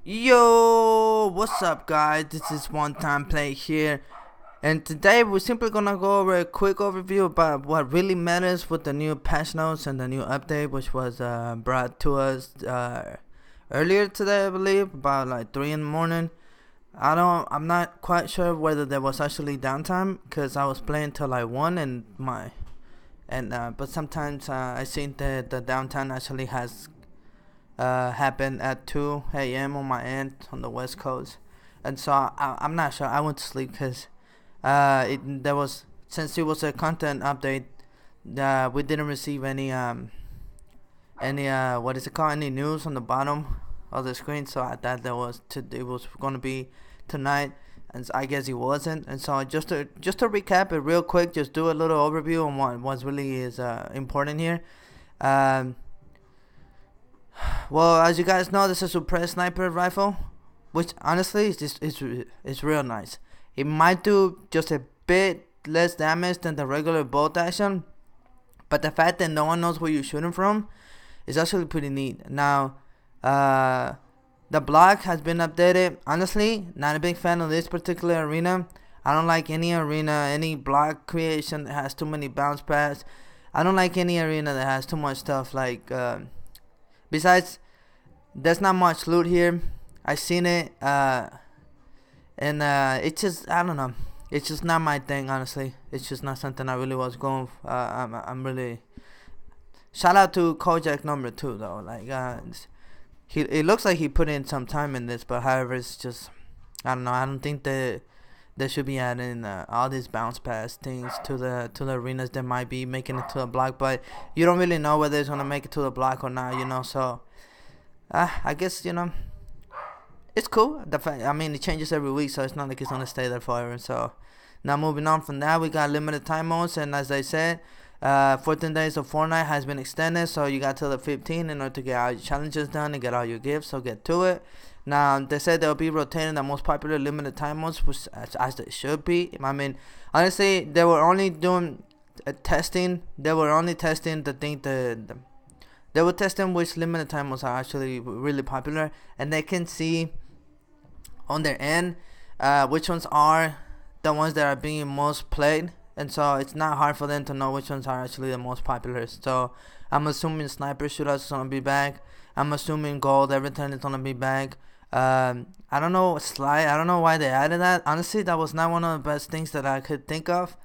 Yo, what's up guys? This is One Time Play here, and today we're simply gonna go over a quick overview about what really matters with the new patch notes and the new update, which was brought to us earlier today, I believe, about like 3 in the morning. I'm not quite sure whether there was actually downtime because I was playing till like 1 but sometimes I think that the downtime actually has happened at 2 a.m. on my end on the West Coast, and so I'm not sure. I went to sleep because since it was a content update, we didn't receive any what is it called, any news on the bottom of the screen. So I thought it was gonna be tonight, and I guess it wasn't. And so just to recap it real quick, just do a little overview on what really is important here. Well, as you guys know, this is a suppressed sniper rifle, which honestly is real nice. It might do just a bit less damage than the regular bolt action, but the fact that no one knows where you're shooting from is actually pretty neat. Now, the block has been updated. Honestly, not a big fan of this particular arena. I don't like any block creation that has too many bounce pads. I don't like any arena that has too much stuff like. Besides, there's not much loot here. I seen it, and it's just, I don't know. It's just not my thing, honestly. It's just not something I really was going. I'm really. Shout out to Kojak number 2 though. Like, it looks like he put in some time in this, but however, it's just, I don't know. I don't think that they should be adding all these bounce pass things to the arenas that might be making it to the block, but you don't really know whether it's gonna make it to the block or not, so I guess it's cool. It changes every week, so it's not like it's gonna stay there forever. So now moving on from that, we got limited time modes, and as I said, 14 days of Fortnite has been extended, so you got till the 15th in order to get all your challenges done and get all your gifts, so get to it. Now, they said they'll be rotating the most popular limited time modes, which as they should be. I mean, honestly, they were only doing testing. They were only testing they were testing which limited time modes are actually really popular, and they can see on their end which ones are the ones that are being most played. And so it's not hard for them to know which ones are actually the most popular. So I'm assuming sniper shootouts is gonna be back. I'm assuming gold everything is gonna be back. I don't know I don't know why they added that. Honestly, that was not one of the best things that I could think of,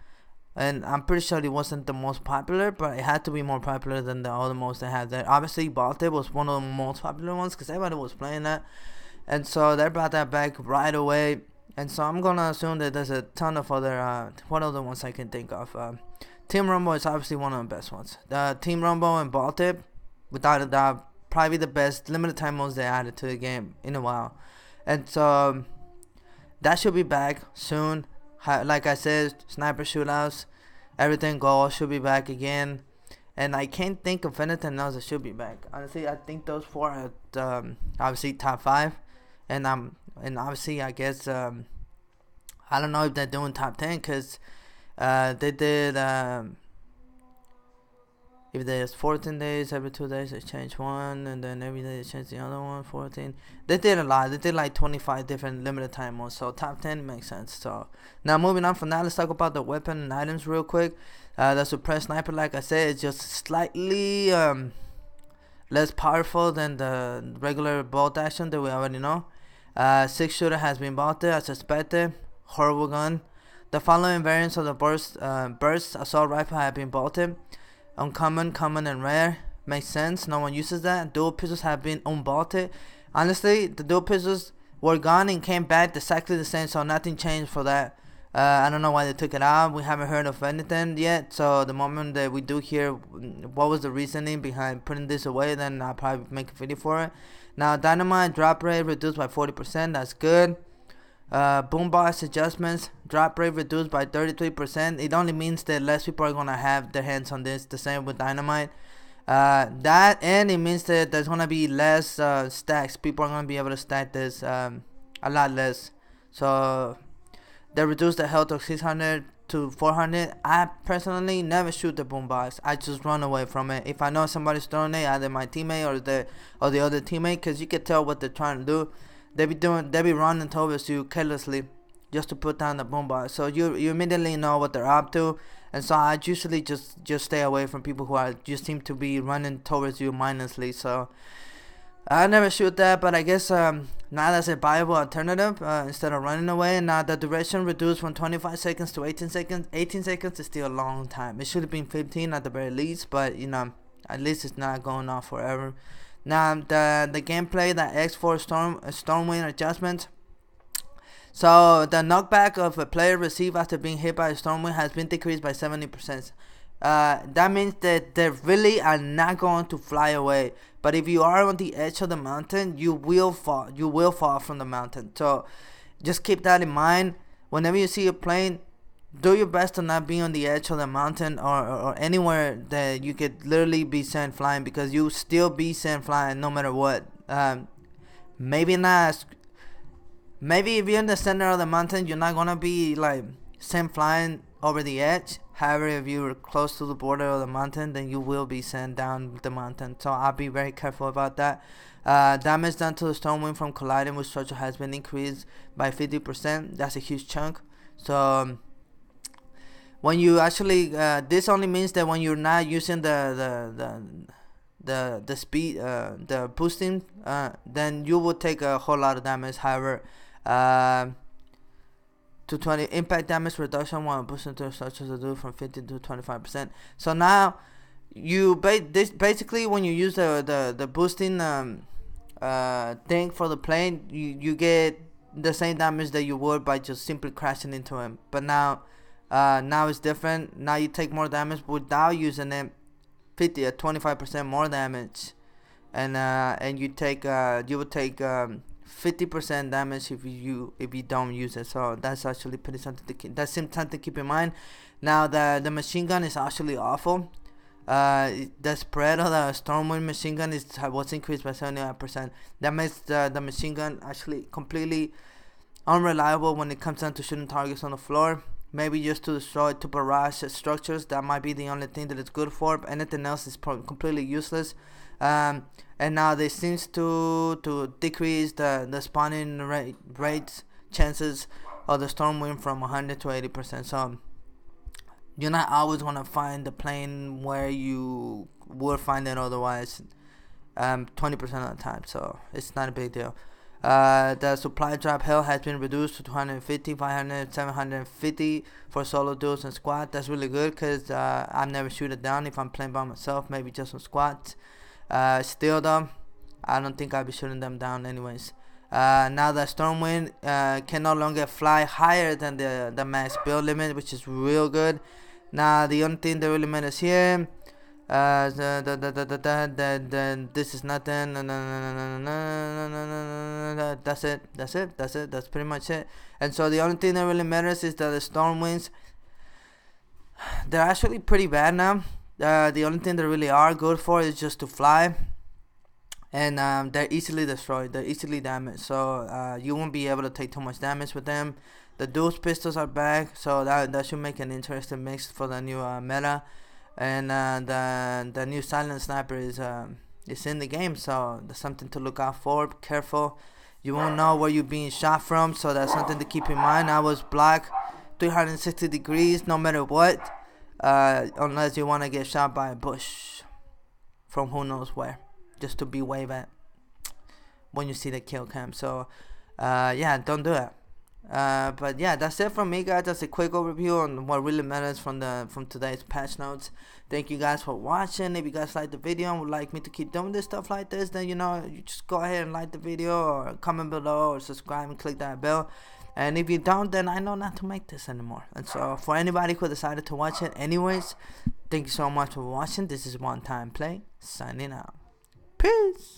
and I'm pretty sure it wasn't the most popular, but it had to be more popular than the other modes they had there. Obviously, Baltic was one of the most popular ones because everybody was playing that, and so they brought that back right away. And so I'm gonna assume that there's a ton of other what other ones I can think of. Team Rumble is obviously one of the best ones. Team Rumble and Baltic, without a doubt, probably the best limited time modes they added to the game in a while. And so that should be back soon. Like I said, sniper shootouts, everything gold should be back again. And I can't think of anything else that should be back. Honestly, I think those 4 are obviously top 5, and obviously I guess I don't know if they're doing top 10 because they did. If there's 14 days, every 2 days they change one, and then every day they change the other one. 14. They did a lot. They did like 25 different limited time modes. So top 10 makes sense. So now moving on from that, let's talk about the weapon and items real quick. The suppressed sniper, like I said, is just slightly less powerful than the regular bolt action that we already know. 6 shooter has been bolted as expected. Horrible gun. The following variants of the burst assault rifle have been bolted. Uncommon, common, and rare. Makes sense. No one uses that. Dual pistols have been unbolted. Honestly, the dual pistols were gone and came back exactly the same, so nothing changed for that. I don't know why they took it out. We haven't heard of anything yet. So the moment that we do hear what was the reasoning behind putting this away, then I'll probably make a video for it. Now, dynamite drop rate reduced by 40%. That's good. Boombox adjustments, drop rate reduced by 33%. It only means that less people are gonna have their hands on this. The same with dynamite. That, and it means that there's gonna be less stacks. People are gonna be able to stack this a lot less. So they reduced the health of 600 to 400. I personally never shoot the boombox. I just run away from it. If I know somebody's throwing it, either my teammate or the other teammate, because you can tell what they're trying to do. they be running towards you carelessly just to put down the boombox. So you immediately know what they're up to. And so I usually just stay away from people who are just seem to be running towards you mindlessly. So I never shoot that, but I guess now that's a viable alternative instead of running away. Now the duration reduced from 25 seconds to 18 seconds. 18 seconds is still a long time. It should have been 15 at the very least, but you know, at least it's not going on forever. Now the gameplay, the X4 Stormwind adjustment. So the knockback of a player received after being hit by a stormwind has been decreased by 70%. That means that they really are not going to fly away. But if you are on the edge of the mountain, you will fall. You will fall from the mountain. So just keep that in mind. Whenever you see a plane, do your best to not be on the edge of the mountain or anywhere that you could literally be sent flying, because you still be sent flying no matter what. Maybe not. Maybe if you're in the center of the mountain, you're not gonna be like sent flying over the edge. However, if you're close to the border of the mountain, then you will be sent down the mountain. So I'll be very careful about that. Damage done to the stormwind from colliding with structure has been increased by 50%. That's a huge chunk. So when you actually, this only means that when you're not using the speed, the boosting, then you will take a whole lot of damage. However, to 20 impact damage reduction while boosting to structures to do from 50 to 25%. So now you basically when you use the boosting thing for the plane, you get the same damage that you would by just simply crashing into him. But now it's different. Now you take more damage without using it. 50 or 25% more damage, and you would take 50% damage if you don't use it. So that's actually pretty something to keep in mind. Now the machine gun is actually awful. The spread of the Stormwind machine gun was increased by 75%. That makes the machine gun actually completely unreliable when it comes down to shooting targets on the floor. Maybe just to destroy, to barrage structures. That might be the only thing that it's good for. But anything else is completely useless. And now they seems to decrease the spawning rates chances of the Stormwind from 100 to 80%. So you're not always gonna find the plane where you would find it otherwise. 20% of the time. So it's not a big deal. The supply drop hell has been reduced to 250, 500, 750 for solo duos and squad. That's really good because I never shoot it down if I'm playing by myself, maybe just on squads. Still though, I don't think I'll be shooting them down anyways. Now the Stormwind can no longer fly higher than the max build limit, which is real good. Now the only thing that really matters here, this is nothing. That's it. That's pretty much it. And so the only thing that really matters is that the Stormwinds, they're actually pretty bad now. The only thing they really are good for is just to fly, and they're easily destroyed. They're easily damaged. So you won't be able to take too much damage with them. The dual pistols are back, so that should make an interesting mix for the new meta. And the new silent sniper is in the game, so that's something to look out for. Be careful, you won't know where you're being shot from, so that's something to keep in mind. I was blocked 360 degrees no matter what, unless you want to get shot by a bush from who knows where, just to be wave at when you see the kill cam. So yeah, don't do it. But yeah, that's it from me, guys. That's a quick overview on what really matters from today's patch notes. Thank you guys for watching. If you guys like the video and would like me to keep doing this stuff like this, then you just go ahead and like the video or comment below or subscribe and click that bell. And if you don't, then I know not to make this anymore. And so for anybody who decided to watch it anyways, thank you so much for watching. This is One Time Play signing out. Peace.